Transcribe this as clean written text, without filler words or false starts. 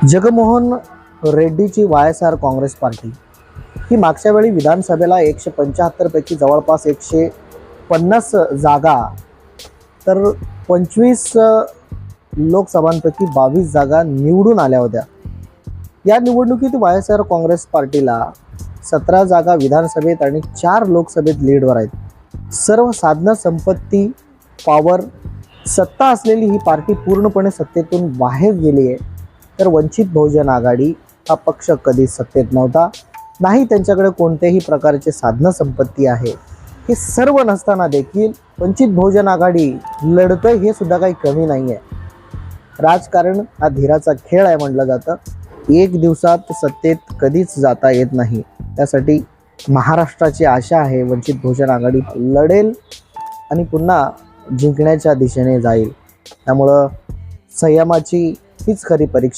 Jaganmohan रेड्डीची वाय.एस.आर. Congress party ही मागच्या वेळी विधानसभेला 175 पैकी जवळपास 150 जागा तर 25 लोकसभांपैकी 22 जागा निवडून आल्या होत्या। या निवडणुकीत वाय.एस.आर. काँग्रेस पार्टीला 17 जागा विधानसभेत आणि 4 लोकसभेत लीडवर आहेत। सर्व साधनं संपत्ती पॉवर सत्ता असलेली ही पार्टी पूर्णपणे सत्तेतून बाहेर गेली आहे। तर वंचित बहुजन आघाडी हा पक्ष कधी सत्तेत नव्हता, नाही त्यांच्याकडे कोणत्याही प्रकारचे साधन संपत्ती आहे। हे सर्व नसताना देखील वंचित बहुजन आघाडी लढतोय हे सुद्धा काही कमी नाही आहे। राजकारण हा धीराचा खेळ आहे म्हटलं जातं। एक दिवसात सत्तेत कधीच जाता येत नाही। त्यासाठी महाराष्ट्राची आशा आहे वंचित बहुजन आघाडी लढेल आणि पुन्हा जिंकण्याच्या दिशेने जाईल। त्यामुळे संयमाची हीच खरी परीक्षा